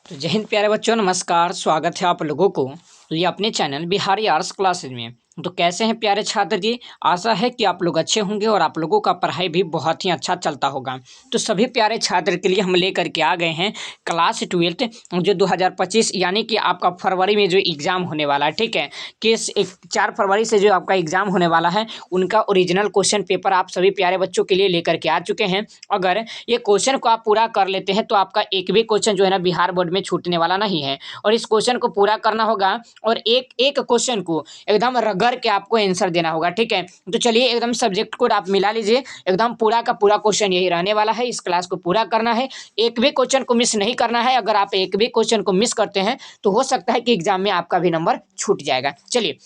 तो जय हिंद प्यारे बच्चों, नमस्कार। स्वागत है आप लोगों को ये अपने चैनल बिहारी आर्ट्स क्लासेज में। तो कैसे हैं प्यारे छात्र जी? आशा है कि आप लोग अच्छे होंगे और आप लोगों का पढ़ाई भी बहुत ही अच्छा चलता होगा। तो सभी प्यारे छात्र के लिए हम लेकर के आ गए हैं क्लास 12th जो 2025 यानी कि आपका फरवरी में जो एग्ज़ाम होने वाला है, ठीक है, कि 4 फरवरी से जो आपका एग्ज़ाम होने वाला है उनका ओरिजिनल क्वेश्चन पेपर आप सभी प्यारे बच्चों के लिए लेकर के आ चुके हैं। अगर ये क्वेश्चन को आप पूरा कर लेते हैं तो आपका एक भी क्वेश्चन जो है ना बिहार बोर्ड में छूटने वाला नहीं है। और इस क्वेश्चन को पूरा करना होगा और एक एक क्वेश्चन को एकदम रगड़ के आपको आंसर देना होगा, ठीक है। तो चलिए एकदम सब्जेक्ट कोड आप मिला लीजिए, एकदम पूरा का पूरा क्वेश्चन यही रहने वाला है। इस क्लास को पूरा करना है, एक भी क्वेश्चन को मिस नहीं करना है। अगर आप एक भी क्वेश्चन को मिस करते हैं तो हो सकता है कि एग्जाम में आपका भी नंबर छूट जाएगा। चलिए,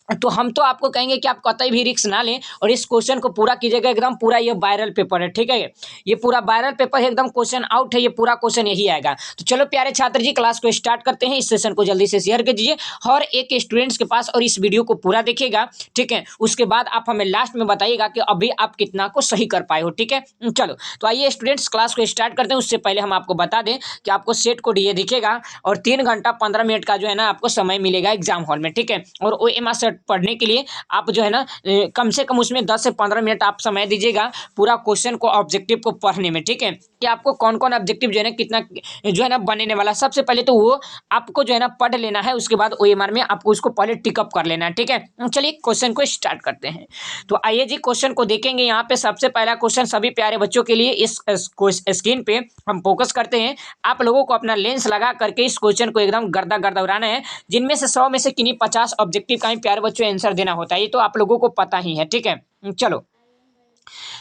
तो हम तो आपको कहेंगे कि आप कतई भी रिस्क ना लें और इस क्वेश्चन को पूरा कीजिएगा। एकदम पूरा ये वायरल पेपर है, ठीक है, ये पूरा वायरल पेपर है, एकदम क्वेश्चन आउट है, ये पूरा क्वेश्चन यही आएगा। तो चलो प्यारे छात्र जी, क्लास को स्टार्ट करते हैं। इस सेशन को जल्दी से शेयर कर दीजिए हर एक स्टूडेंट्स के पास और इस वीडियो को पूरा देखिएगा, ठीक है। उसके बाद आप हमें लास्ट में बताइएगा कि अभी आप कितना को सही कर पाए हो, ठीक है। चलो तो आइए स्टूडेंट्स, क्लास को स्टार्ट करते हैं। उससे पहले हम आपको बता दें कि आपको सेट कोड ये दिखेगा और 3 घंटा 15 मिनट का जो है ना आपको समय मिलेगा एग्जाम हॉल में, ठीक है। और OMR सेट पढ़ने के लिए आप जो है ना कम से कम उसमें 10 से 15 मिनट आप समय दीजिएगा पूरा क्वेश्चन को, ऑब्जेक्टिव को पढ़ने में, ठीक है, कि आपको कौन कौन ऑब्जेक्टिव जो है ना कितना जो है ना बनने वाला। सबसे पहले तो वो आपको जो है ना पढ़ लेना है, उसके बाद OMR में आपको उसको पहले टिकअप कर लेना है, ठीक है। चलिए क्वेश्चन को स्टार्ट करते हैं। तो आइए जी क्वेश्चन को देखेंगे। यहाँ पे सबसे पहला क्वेश्चन सभी प्यारे बच्चों के लिए इस स्क्रीन पे हम फोकस करते हैं। आप लोगों को अपना लेंस लगा करके इस क्वेश्चन को एकदम गर्दा गर्दा उड़ाना है, जिनमें से 100 में से किन्हीं 50 ऑब्जेक्टिव का ही प्यारे बच्चों आंसर देना होता है। ये तो आप लोगों को पता ही है, ठीक है। चलो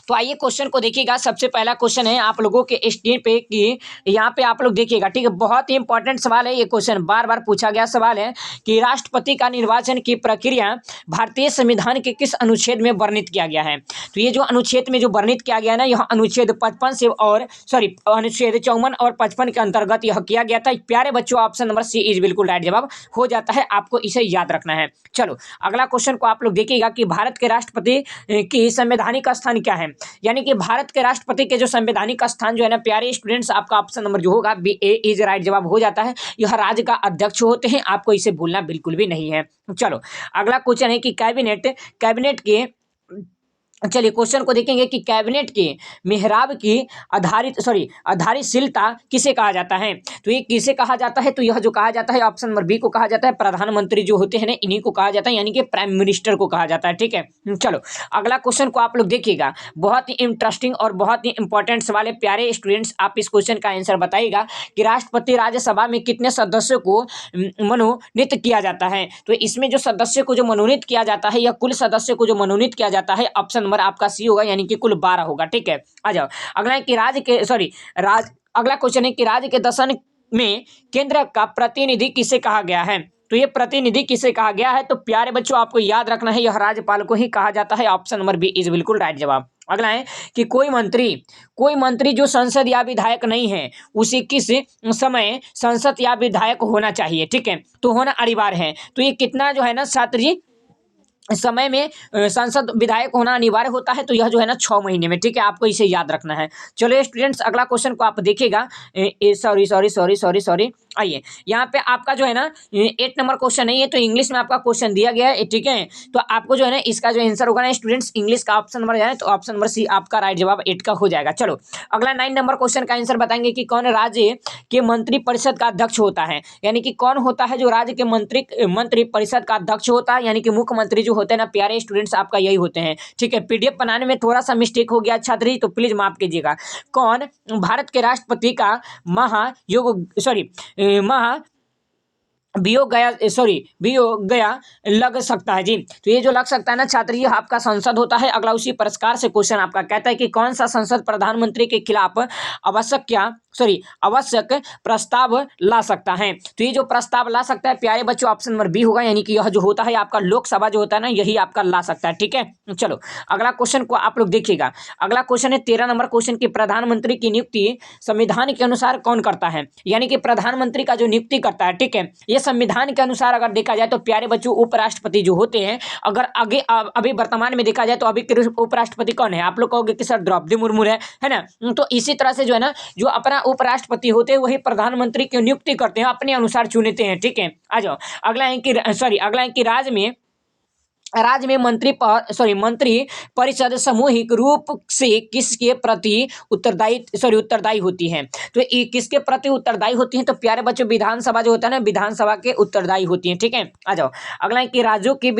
तो आइए क्वेश्चन को देखिएगा। सबसे पहला क्वेश्चन है आप लोगों के स्क्रीन पे कि यहाँ पे आप लोग देखिएगा, ठीक है। बहुत ही इंपॉर्टेंट सवाल है ये क्वेश्चन, बार बार पूछा गया सवाल है कि राष्ट्रपति का निर्वाचन की प्रक्रिया भारतीय संविधान के किस अनुच्छेद में वर्णित किया गया है। तो ये जो अनुच्छेद में जो वर्णित किया गया है ना, यह अनुच्छेद 55 से और अनुच्छेद 54 और 55 के अंतर्गत यह किया गया था। प्यारे बच्चों, ऑप्शन नंबर सी इज बिल्कुल राइट जवाब हो जाता है, आपको इसे याद रखना है। चलो अगला क्वेश्चन को आप लोग देखिएगा कि भारत के राष्ट्रपति की संवैधानिक स्थान क्या है। यानी कि भारत के राष्ट्रपति के जो संवैधानिक स्थान जो है ना प्यारे स्टूडेंट्स, आपका ऑप्शन नंबर जो होगा बी ए इज राइट जवाब हो जाता है। यह राज्य का अध्यक्ष होते हैं, आपको इसे भूलना बिल्कुल भी नहीं है। चलो अगला क्वेश्चन है कि कैबिनेट के चलिए क्वेश्चन को देखेंगे कि कैबिनेट के मेहराब की आधारशिलता किसे कहा जाता है। तो ये किसे कहा जाता है, तो यह जो कहा जाता है ऑप्शन नंबर बी को कहा जाता है। प्रधानमंत्री जो होते हैं ना, इन्हीं को कहा जाता है, यानी कि प्राइम मिनिस्टर को कहा जाता है, ठीक है। चलो अगला क्वेश्चन को आप लोग देखिएगा, बहुत ही इंटरेस्टिंग और बहुत ही इंपॉर्टेंट सवाल है। प्यारे स्टूडेंट्स, आप इस क्वेश्चन का आंसर बताइएगा कि राष्ट्रपति राज्यसभा में कितने सदस्यों को मनोनीत किया जाता है। तो इसमें जो सदस्य को जो मनोनीत किया जाता है, या कुल सदस्य को जो मनोनीत किया जाता है, ऑप्शन नंबर आपका सी होगा, यानी कि कुल 12 होगा, ठीक है। आ जाओ अगला है कि अगला क्वेश्चन है कि राज्य के दर्शन में केंद्र का प्रतिनिधि किसे कहा गया है। तो ये प्रतिनिधि किसे कहा गया है, तो प्यारे बच्चों आपको याद रखना है, यह राज्यपाल को ही कहा जाता है। ऑप्शन नंबर बी इज बिल्कुल राइट जवाब। अगला है कि कोई मंत्री जो संसद या विधायक नहीं है, उसे किस समय संसद या विधायक होना चाहिए, ठीक है, तो होना अनिवार्य है। तो ये कितना जो है ना छात्र जी समय में सांसद विधायक होना अनिवार्य होता है, तो यह जो है ना 6 महीने में, ठीक है, आपको इसे याद रखना है। चलो स्टूडेंट्स अगला क्वेश्चन को आप देखिएगा। सॉरी आइए यहाँ पे आपका जो है ना 8 नंबर क्वेश्चन है, ये तो इंग्लिश में आपका क्वेश्चन दिया गया है, ठीक है। तो आपको जो है ना इसका जो आंसर होगा ना स्टूडेंट्स, इंग्लिश का ऑप्शन नंबर जाए तो ऑप्शन नंबर सी आपका राइट जवाब 8 का हो जाएगा। चलो अगला 9 नंबर क्वेश्चन का आंसर बताएंगे कि कौन राज्य के मंत्री परिषद का अध्यक्ष होता है। यानी कि कौन होता है जो राज्य के मंत्री परिषद का अध्यक्ष होता है, यानी कि मुख्यमंत्री जो होते हैं ना प्यारे स्टूडेंट्स, आपका यही होते हैं, ठीक है। PDF बनाने में थोड़ा सा मिस्टेक हो गया छात्र जी, तो प्लीज माफ कीजिएगा। कौन भारत के राष्ट्रपति का वियोग गया लग सकता है जी। तो ये जो लग सकता है ना छात्र जी, आपका संसद होता है। अगला उसी प्रकार से क्वेश्चन आपका कहता है कि कौन सा संसद प्रधानमंत्री के खिलाफ आवश्यक प्रस्ताव ला सकता है। तो ये जो प्रस्ताव ला सकता है प्यारे बच्चों, ऑप्शन नंबर बी होगा, यानी कि यह जो होता है आपका लोकसभा जो होता है ना, यही आपका ला सकता है, ठीक है। चलो अगला क्वेश्चन को आप लोग देखिएगा। अगला क्वेश्चन है 13 नंबर क्वेश्चन की प्रधानमंत्री की नियुक्ति संविधान के अनुसार कौन करता है। यानी कि प्रधानमंत्री का जो नियुक्ति करता है, ठीक है, ये संविधान के अनुसार अगर देखा जाए तो प्यारे बच्चों उपराष्ट्रपति जो होते हैं, अगर आगे अभी वर्तमान में देखा जाए तो अभी के उपराष्ट्रपति कौन है? आप लोग कहोगे कि सर द्रौपदी मुर्मू है ना। तो इसी तरह से जो है ना, जो अपना उपराष्ट्रपति होते हैं वही प्रधानमंत्री की नियुक्ति करते हैं, अपने अनुसार चुनते हैं। ठीक है, आ जाओ अगला है कि अगला है कि राज्य में मंत्री परिषद सामूहिक रूप से किसके प्रति उत्तरदायी होती है? तो ये किसके प्रति उत्तरदायी होती है? तो प्यारे बच्चों विधानसभा जो होता है ना, विधानसभा के उत्तरदायी होती है। ठीक है, आ जाओ अगला है कि राज्यों के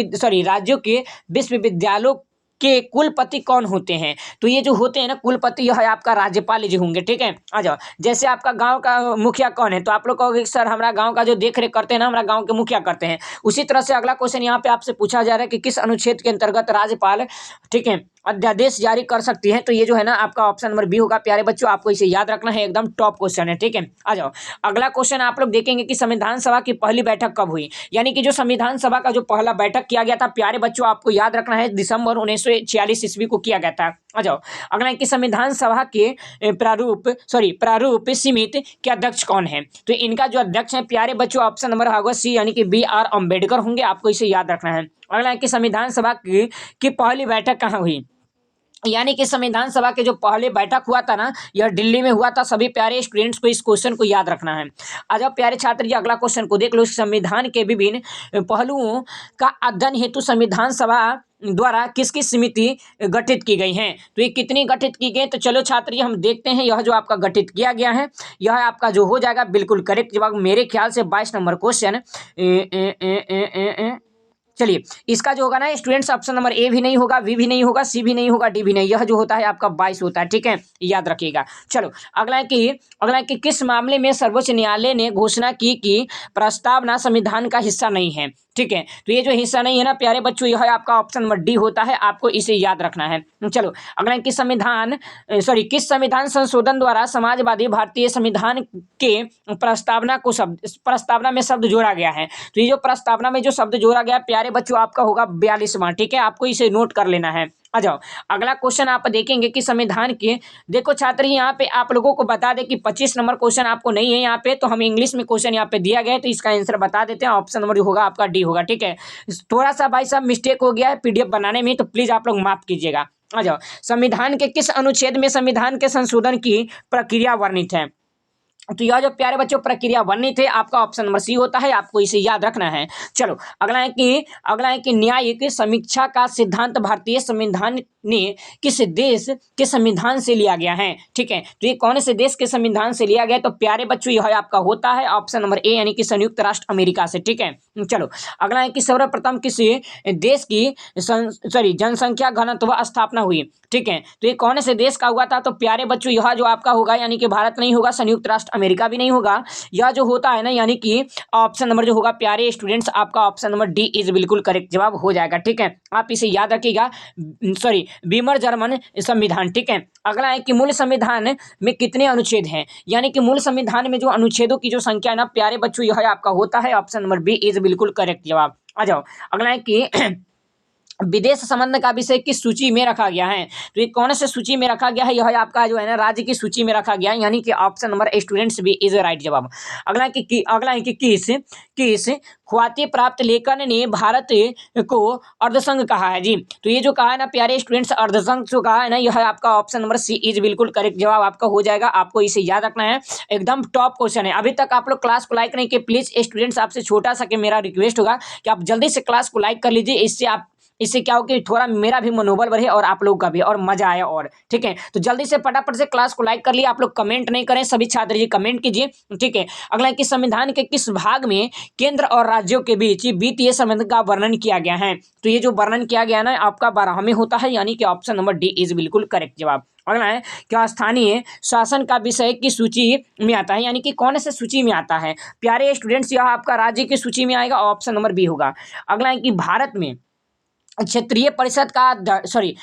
विश्वविद्यालयों के कुलपति कौन होते हैं? तो ये जो होते हैं ना कुलपति, यह है आपका राज्यपाल जी होंगे। ठीक है, आ जाओ जैसे आपका गांव का मुखिया कौन है? तो आप लोग कहोगे सर हमारा गांव का जो देख रेख करते हैं ना, हमारा गांव के मुखिया करते हैं। उसी तरह से अगला क्वेश्चन यहाँ पे आपसे पूछा जा रहा है कि किस अनुच्छेद के अंतर्गत राज्यपाल, ठीक है, अध्यादेश जारी कर सकती है? तो ये जो है ना आपका ऑप्शन नंबर बी होगा। प्यारे बच्चों आपको इसे याद रखना है, एकदम टॉप क्वेश्चन है। ठीक है, आ जाओ अगला क्वेश्चन आप लोग देखेंगे कि संविधान सभा की पहली बैठक कब हुई? यानी कि जो संविधान सभा का जो पहला बैठक किया गया था, प्यारे बच्चों आपको याद रखना है, दिसंबर 1946 ईस्वी को किया गया था। आ जाओ अगला है कि संविधान सभा के प्रारूप समिति के अध्यक्ष कौन है? तो इनका जो अध्यक्ष है प्यारे बच्चों ऑप्शन नंबर होगा सी, यानी कि BR अम्बेडकर होंगे। आपको इसे याद रखना है। अगला है कि संविधान सभा की पहली बैठक कहाँ हुई? यानी कि संविधान सभा के जो पहले बैठक हुआ था ना, यह दिल्ली में हुआ था। सभी प्यारे स्टूडेंट्स को इस क्वेश्चन को याद रखना है। आ जाओ प्यारे छात्र जी अगला क्वेश्चन को देख लो। संविधान के विभिन्न पहलुओं का अध्ययन हेतु संविधान सभा द्वारा किसकी समिति गठित की गई है? तो ये कितनी गठित की गई? तो चलो छात्र जी हम देखते हैं। यह जो आपका गठित किया गया है, यह आपका जो हो जाएगा बिल्कुल करेक्ट जवाब मेरे ख्याल से 22 नंबर क्वेश्चन। चलिए इसका जो होगा ना स्टूडेंट्स, ऑप्शन नंबर ए भी नहीं होगा, बी भी नहीं होगा, सी भी नहीं होगा, डी भी नहीं। यह जो होता है आपका 22 होता है। ठीक है, याद रखिएगा। चलो अगला है कि किस मामले में सर्वोच्च न्यायालय ने घोषणा की कि प्रस्तावना संविधान का हिस्सा नहीं है? ठीक है, तो ये जो हिस्सा नहीं है ना प्यारे बच्चों, यह आपका ऑप्शन नंबर डी होता है। आपको इसे याद रखना है। चलो अगला है कि किस संविधान संशोधन द्वारा समाजवादी भारतीय संविधान के प्रस्तावना में शब्द जोड़ा गया है? तो ये जो प्रस्तावना में जो शब्द जोड़ा गया प्यारे बच्चों आपका होगा 42वां। ठीक है, आपको इसे नोट कर लेना है। आ जाओ अगला क्वेश्चन आप देखेंगे कि संविधान के, देखो छात्र यहाँ पे आप लोगों को बता दें कि 25 नंबर क्वेश्चन आपको नहीं है यहाँ पे, तो हम इंग्लिश में क्वेश्चन यहाँ पे दिया गया है, तो इसका आंसर बता देते हैं। ऑप्शन नंबर होगा आपका डी होगा। ठीक है, थोड़ा सा भाई साहब मिस्टेक हो गया है PDF बनाने में, तो प्लीज आप लोग माफ कीजिएगा। आ जाओ संविधान के किस अनुच्छेद में संविधान के संशोधन की प्रक्रिया वर्णित है? तो यह जो प्यारे बच्चों प्रक्रिया वर्णित है आपका ऑप्शन नंबर सी होता है। आपको इसे याद रखना है। चलो अगला है कि न्यायिक समीक्षा का सिद्धांत भारतीय संविधान ने किस देश के संविधान से लिया गया है? ठीक है, तो ये कौन से देश के संविधान से लिया गया? तो प्यारे बच्चों यह आपका होता है ऑप्शन नंबर ए, यानी कि संयुक्त राष्ट्र अमेरिका से। ठीक है, चलो अगला है कि सर्वप्रथम किस देश की जनसंख्या घनत्व स्थापना हुई? ठीक है, तो ये कौन से देश का हुआ था? तो प्यारे बच्चों यह जो आपका होगा, यानी कि भारत नहीं होगा, संयुक्त राष्ट्र अमेरिका भी नहीं होगा, यह जो होता है ना, यानी कि ऑप्शन नंबर जो होगा प्यारे स्टूडेंट्स आपका ऑप्शन नंबर डी इज बिल्कुल करेक्ट जवाब हो जाएगा। ठीक है, आप इसे याद रखिएगा। वीमर जर्मन संविधान। ठीक है, अगला है कि मूल संविधान में कितने अनुच्छेद हैं? यानी कि मूल संविधान में जो अनुच्छेदों की जो संख्या है ना प्यारे बच्चों, यह आपका होता है ऑप्शन नंबर बी इज बिल्कुल करेक्ट जवाब। आ जाओ अगला है कि विदेश संबंध का विषय किस सूची में रखा गया है? तो ये कौन से सूची में रखा गया है? यह आपका जो है ना राज्य की सूची में रखा गया है, यानी कि ऑप्शन नंबर स्टूडेंट्स भी इज राइट जवाब। अगला है कि किस ख्याति प्राप्त लेखन ने भारत को अर्धसंघ कहा है? जी, तो ये जो कहा है ना प्यारे स्टूडेंट्स, अर्धसंघ जो कहा है ना, यह आपका ऑप्शन नंबर सी इज बिल्कुल करेक्ट जवाब आपका हो जाएगा। आपको इसे याद रखना है, एकदम टॉप क्वेश्चन है। अभी तक आप लोग क्लास को लाइक नहीं किए, प्लीज स्टूडेंट्स आपसे छोटा सा कि मेरा रिक्वेस्ट होगा कि आप जल्दी से क्लास को लाइक कर लीजिए। इससे क्या हो कि थोड़ा मेरा भी मनोबल बढ़े और आप लोग का भी, और मजा आए। और ठीक है, तो जल्दी से फटाफट से क्लास को लाइक कर लिए। आप लोग कमेंट नहीं करें, सभी छात्र जी कमेंट कीजिए। ठीक है, अगला है कि संविधान के किस भाग में केंद्र और राज्यों के बीच वित्तीय संबंध का वर्णन किया गया है? तो ये जो वर्णन किया गया ना आपका 12 में होता है, यानी कि ऑप्शन नंबर डी इज बिल्कुल करेक्ट जवाब। अगला है क्या स्थानीय शासन का विषय की सूची में आता है? यानी कि कौन से सूची में आता है? प्यारे स्टूडेंट्स, यह आपका राज्य की सूची में आएगा, ऑप्शन नंबर बी होगा। अगला है कि क्षेत्रीय परिषद का सॉरी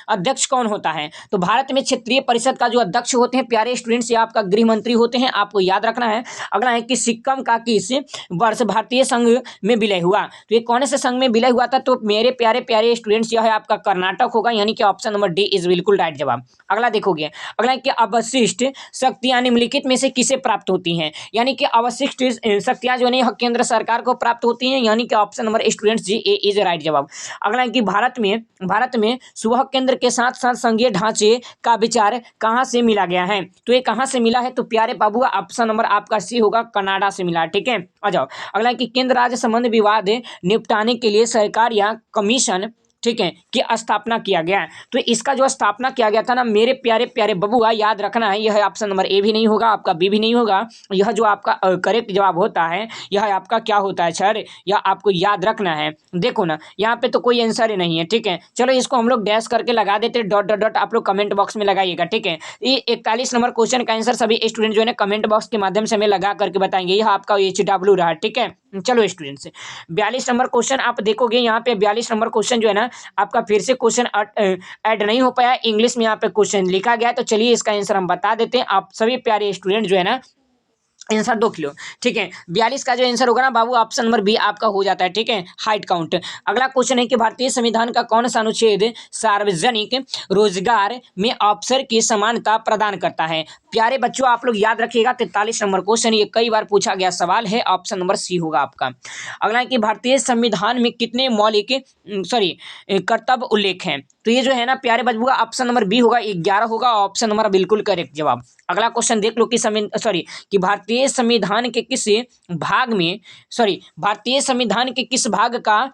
अध्यक्ष कौन होता है? तो भारत में क्षेत्रीय परिषद का जो अध्यक्ष होते हैं प्यारे स्टूडेंट्स, ये आपका गृह मंत्री होते हैं, आपको याद रखना है। अगला है कि सिक्किम का किस वर्ष भारतीय संघ में विलय हुआ? तो ये कौन से संघ में विलय हुआ था? तो मेरे प्यारे प्यारे स्टूडेंट्स, यह है आपका कर्नाटक होगा, यानी कि ऑप्शन नंबर डी इज बिल्कुल राइट जवाब। अगला देखोगे, अगला है कि अवशिष्ट शक्तियां निम्नलिखित में से किसे प्राप्त होती हैं? यानी कि अवशिष्ट शक्तियां जो है केंद्र सरकार को प्राप्त होती हैं, यानी कि ऑप्शन नंबर स्टूडेंट्स जी ए इज राइट जवाब। अगला है कि भारत में सुबह केंद्र के साथ साथ संघीय ढांचे का विचार कहाँ से मिला गया है? तो ये कहाँ से मिला है? तो प्यारे बाबू ऑप्शन नंबर आपका सी होगा, कनाडा से मिला। ठीक है, आ जाओ। अगला है कि केंद्र राज्य संबंध विवाद निपटाने के लिए सरकार या कमीशन, ठीक है, की स्थापना किया गया। तो इसका जो स्थापना किया गया था ना मेरे प्यारे प्यारे बबुआ, याद रखना है, यह ऑप्शन नंबर ए भी नहीं होगा, आपका बी भी नहीं होगा, यह जो आपका करेक्ट जवाब होता है यह आपका क्या होता है सर, यह आपको याद रखना है। देखो ना, यहाँ पे तो कोई आंसर ही नहीं है। ठीक है, चलो इसको हम लोग डैश करके लगा देते, डॉट डॉट डॉट आप लोग कमेंट बॉक्स में लगाइएगा। ठीक है, ये 41 नंबर क्वेश्चन का आंसर सभी स्टूडेंट जो है कमेंट बॉक्स के माध्यम से हमें लगा करके बताएंगे। यह आपका HW रहा। ठीक है, चलो स्टूडेंट्स, 42 नंबर क्वेश्चन आप देखोगे, यहाँ पे 42 नंबर क्वेश्चन जो है ना आपका फिर से क्वेश्चन ऐड नहीं हो पाया, इंग्लिश में यहाँ पे क्वेश्चन लिखा गया है। तो चलिए इसका आंसर हम बता देते हैं, आप सभी प्यारे स्टूडेंट जो है ना आंसर 2 किलो। ठीक है, 42 का जो आंसर होगा ना बाबू, ऑप्शन नंबर बी आपका हो जाता है। ठीक है, हाइट काउंट। अगला क्वेश्चन है कि भारतीय संविधान का कौन सा अनुच्छेद सार्वजनिक रोजगार में अवसर की समानता प्रदान करता है? प्यारे बच्चों आप लोग याद रखिएगा, 43 नंबर क्वेश्चन, ये कई बार पूछा गया सवाल है, ऑप्शन नंबर सी होगा आपका। अगला है कि भारतीय संविधान में कितने मौलिक कर्तव्य उल्लेख हैं? तो ये जो है ना प्यारे बच्चों ऑप्शन नंबर बी होगा, 11 होगा, ऑप्शन नंबर बिल्कुल करेक्ट जवाब। अगला क्वेश्चन देख लो कि भारतीय संविधान के किस भाग में भारतीय संविधान के किस भाग का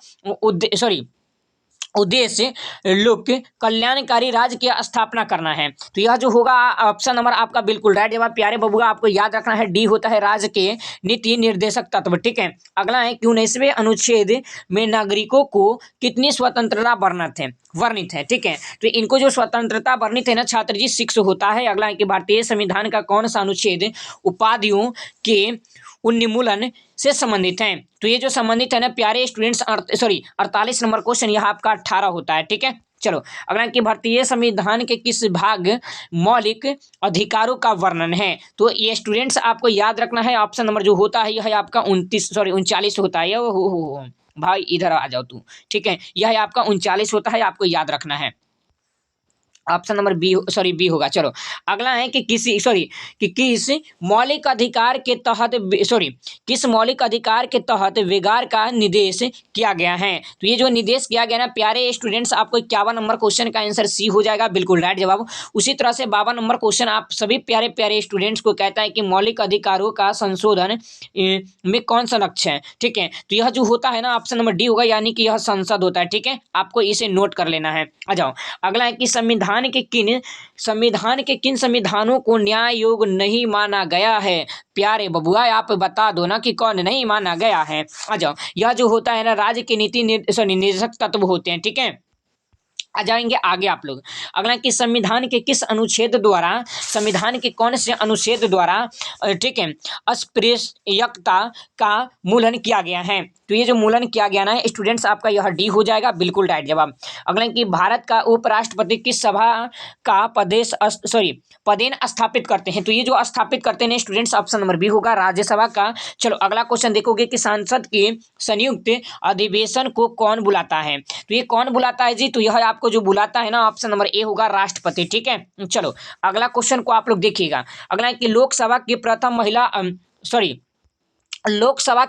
उद्देश्य लोक कल्याणकारी राज्य की स्थापना करना है? तो यह जो होगा ऑप्शन नंबर आपका बिल्कुल राइट जवाब। प्यारे बबुआ आपको याद रखना है, डी होता है राज्य के नीति निर्देशक तत्व। ठीक है, अगला है कि 19वें अनुच्छेद में नागरिकों को कितनी स्वतंत्रता वर्णित है? ठीक है, तो इनको जो स्वतंत्रता वर्णित है ना छात्र जी 6 होता है। अगला है कि भारतीय संविधान का कौन सा अनुच्छेद उपाधियों के उन्मूलन से संबंधित है? तो ये जो संबंधित है ना प्यारे स्टूडेंट्स 48 नंबर क्वेश्चन यह आपका 18 होता है। ठीक है, चलो अगला कि भारतीय संविधान के किस भाग मौलिक अधिकारों का वर्णन है? तो ये स्टूडेंट्स आपको याद रखना है, ऑप्शन नंबर जो होता है यह है आपका 39 होता है। हो भाई इधर आ जाओ तू। ठीक है, यह आपका 39 होता है, आपको याद रखना है, ऑप्शन नंबर बी होगा। चलो अगला है कि किस मौलिक अधिकार के तहत किस मौलिक अधिकार के तहत विगार का निर्देश किया गया है? तो ये जो निर्देश किया गया ना प्यारे स्टूडेंट्स, आपको 51 नंबर क्वेश्चन का आंसर सी हो जाएगा, बिल्कुल राइट जवाब। उसी तरह से 52 नंबर क्वेश्चन आप सभी प्यारे प्यारे स्टूडेंट्स को कहता है कि मौलिक अधिकारों का संशोधन में कौन सा लक्ष्य है? ठीक है, तो यह जो होता है ना ऑप्शन नंबर डी होगा, यानी कि यह संसद होता है। ठीक है, आपको इसे नोट कर लेना है। आ जाओ, अगला है कि संविधान के किन संविधानों को न्याय योग्य नहीं माना गया है? प्यारे बबुआ आप बता दो ना कि कौन नहीं माना गया है। आ जाओ, यह जो होता है ना राज्य के नीति निर्देशक तत्व होते हैं। ठीक है, आ जाएंगे आगे आप लोग। अगला कि संविधान के किस अनुच्छेद द्वारा, संविधान के कौन से अनुच्छेद द्वारा ठीक है अस्पृश्यता का मूलन किया गया है? तो ये जो मूलन किया गया ना स्टूडेंट्स आपका यह डी हो जाएगा, बिल्कुल राइट जवाब। अगला कि भारत का उपराष्ट्रपति किस सभा का पदेन स्थापित करते हैं? तो ये जो स्थापित करते हैं स्टूडेंट्स ऑप्शन नंबर बी होगा, राज्यसभा का। चलो अगला क्वेश्चन देखोगे कि संसद के संयुक्त अधिवेशन को कौन बुलाता है? तो ये कौन बुलाता है जी? तो यह आपको जो बुलाता है ना ऑप्शन नंबर ए होगा, राष्ट्रपति। ठीक है, चलो अगला क्वेश्चन को आप लोग देखिएगा। अगला है कि लोकसभा की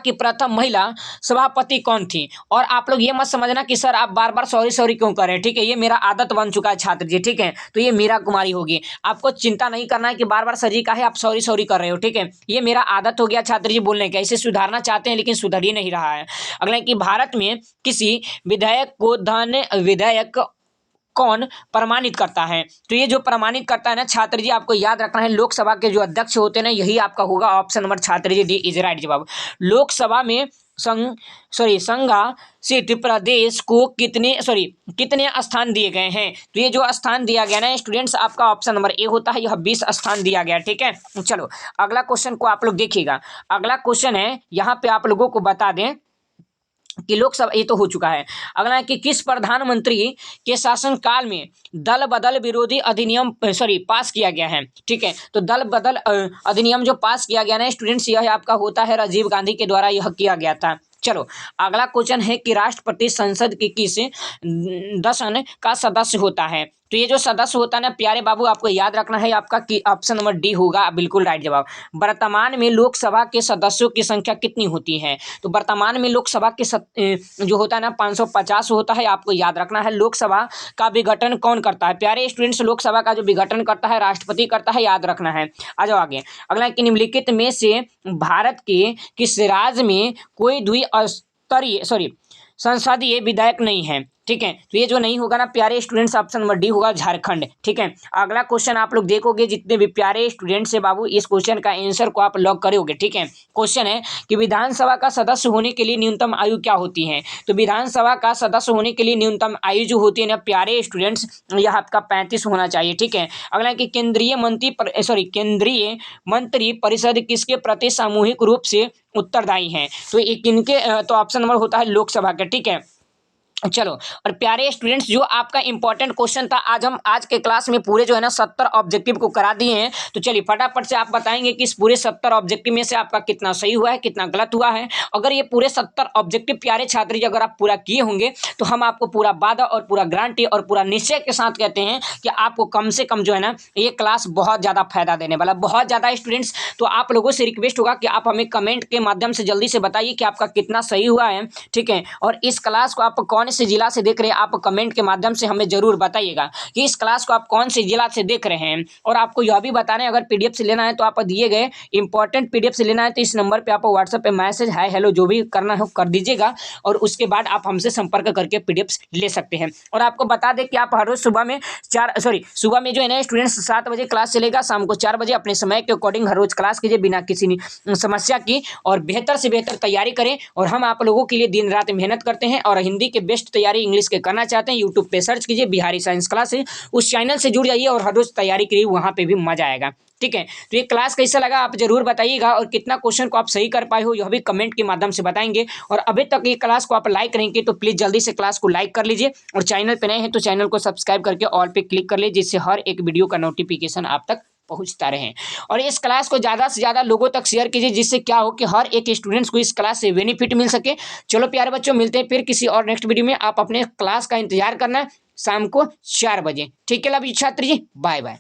प्रथम महिला सभापति कौन थी? और आप लोग ये मत समझना कि सर आप बार बार सॉरी क्यों कर रहे हैं। ठीक है, ये मेरा आदत बन चुका है छात्र जी। ठीक है, तो ये मीरा कुमारी होगी, आपको चिंता नहीं करना है कि बार बार सर जी का है आप सॉरी कर रहे हो। ठीक है, ये मेरा आदत हो गया छात्र जी बोलने का, इसे सुधारना चाहते हैं लेकिन सुधर ही नहीं रहा है। अगला कि भारत में किसी विधायक को विधायक कौन प्रमाणित करता है? तो ये जो प्रमाणित करता है ना छात्र जी आपको याद रखना है, लोकसभा के जो अध्यक्ष होते हैं ना यही आपका होगा, ऑप्शन नंबर छात्र जी डी इज राइट जवाब। लोकसभा में संघाषित प्रदेश को कितने स्थान दिए गए हैं? तो ये जो स्थान दिया गया ना स्टूडेंट्स आपका ऑप्शन नंबर ए होता है, यह 20 स्थान दिया गया। ठीक है, चलो अगला क्वेश्चन को आप लोग देखिएगा। अगला क्वेश्चन है यहाँ पे आप लोगों को बता दें कि लोकसभा, ये तो हो चुका है। अगला है कि किस प्रधानमंत्री के शासनकाल में दल बदल विरोधी अधिनियम पास किया गया है। ठीक है, तो दल बदल अधिनियम जो पास किया गया ना स्टूडेंट्स, यह आपका होता है राजीव गांधी के द्वारा यह किया गया था। चलो अगला क्वेश्चन है कि राष्ट्रपति संसद की किस दशन का सदस्य होता है। तो ये जो सदस्य होता है ना प्यारे बाबू, आपको याद रखना है आपका कि ऑप्शन नंबर डी होगा बिल्कुल राइट जवाब। वर्तमान में लोकसभा के सदस्यों की संख्या कितनी होती है। तो वर्तमान में लोकसभा के जो होता है ना 550 होता है। आपको याद रखना है लोकसभा का विघटन कौन करता है। प्यारे स्टूडेंट्स, लोकसभा का जो विघटन करता है राष्ट्रपति करता है, याद रखना है। आ जाओ आगे। अगला कि निम्नलिखित में से भारत के किस राज्य में कोई द्विस्तरीय संसदीय विधायक नहीं है। ठीक है, तो ये जो नहीं होगा ना प्यारे स्टूडेंट्स, ऑप्शन नंबर डी होगा झारखंड। ठीक है, अगला क्वेश्चन आप लोग देखोगे जितने भी प्यारे स्टूडेंट्स है बाबू, इस क्वेश्चन का आंसर को आप लॉक करोगे। ठीक है, क्वेश्चन है कि विधानसभा का सदस्य होने के लिए न्यूनतम आयु क्या होती है। तो विधानसभा का सदस्य होने के लिए न्यूनतम आयु जो होती है ना प्यारे स्टूडेंट्स, यह आपका 35 होना चाहिए। ठीक है, अगला कि केंद्रीय मंत्री परिषद किसके प्रति सामूहिक रूप से उत्तरदायी है। तो ये किनके, तो ऑप्शन नंबर होता है लोकसभा का। ठीक है, चलो और प्यारे स्टूडेंट्स, जो आपका इंपॉर्टेंट क्वेश्चन था आज हम आज के क्लास में पूरे जो है ना 70 ऑब्जेक्टिव को करा दिए हैं। तो चलिए फटाफट से आप बताएंगे कि इस पूरे 70 ऑब्जेक्टिव में से आपका कितना सही हुआ है, कितना गलत हुआ है। अगर ये पूरे 70 ऑब्जेक्टिव प्यारे छात्र जी अगर आप पूरा किए होंगे तो हम आपको पूरा वादा और पूरा गारंटी और पूरा निश्चय के साथ कहते हैं कि आपको कम से कम जो है ना ये क्लास बहुत ज़्यादा फायदा देने वाला, बहुत ज़्यादा स्टूडेंट्स। तो आप लोगों से रिक्वेस्ट होगा कि आप हमें कमेंट के माध्यम से जल्दी से बताइए कि आपका कितना सही हुआ है। ठीक है, और इस क्लास को आप कौन से जिला से देख रहे हैं, आप कमेंट के माध्यम से हमें जरूर बताइएगा कि इस क्लास को आप कौन से जिला से देख रहे हैं। और आपको यह भी बताना है अगर पीडीएफ से लेना है तो आप दिए गए इंपॉर्टेंट पीडीएफ से लेना है तो इस नंबर पे आप व्हाट्सएप पे मैसेज हाय हेलो जो भी करना है कर दीजिएगा और उसके बाद आप हमसे संपर्क करके पीडीएफ ले सकते हैं। और आपको बता दें कि आप हर रोज सुबह में जो है ना स्टूडेंट्स 7 बजे क्लास चलेगा, शाम को 4 बजे अपने समय के अकॉर्डिंग हर रोज क्लास कीजिए बिना किसी समस्या की और बेहतर से बेहतर तैयारी करें। और हम आप लोगों के लिए दिन रात मेहनत करते हैं और हिंदी के बेस्ट तैयारी इंग्लिश के करना चाहते हैं यूट्यूब पे सर्च कीजिए बिहारी साइंस क्लासेस, उस चैनल से जुड़ जाइए और हर रोज तैयारी करिए, वहां पे भी मजा आएगा। ठीक है, तो ये क्लास कैसा लगा आप जरूर बताइएगा और कितना क्वेश्चन को आप सही कर पाए हो यह भी कमेंट के माध्यम से बताएंगे। और अभी तक ये क्लास को आप लाइक करेंगे तो प्लीज जल्दी से क्लास को लाइक कर लीजिए और चैनल पे नए हैं तो चैनल को सब्सक्राइब करके ऑल पे क्लिक कर लीजिए जिससे हर एक वीडियो का नोटिफिकेशन आप तक पहुंचता रहे। और इस क्लास को ज़्यादा से ज़्यादा लोगों तक शेयर कीजिए जिससे क्या हो कि हर एक स्टूडेंट्स को इस क्लास से बेनिफिट मिल सके। चलो प्यारे बच्चों, मिलते हैं फिर किसी और नेक्स्ट वीडियो में। आप अपने क्लास का इंतजार करना शाम को 4 बजे। ठीक है लव यू छात्र जी, बाय बाय।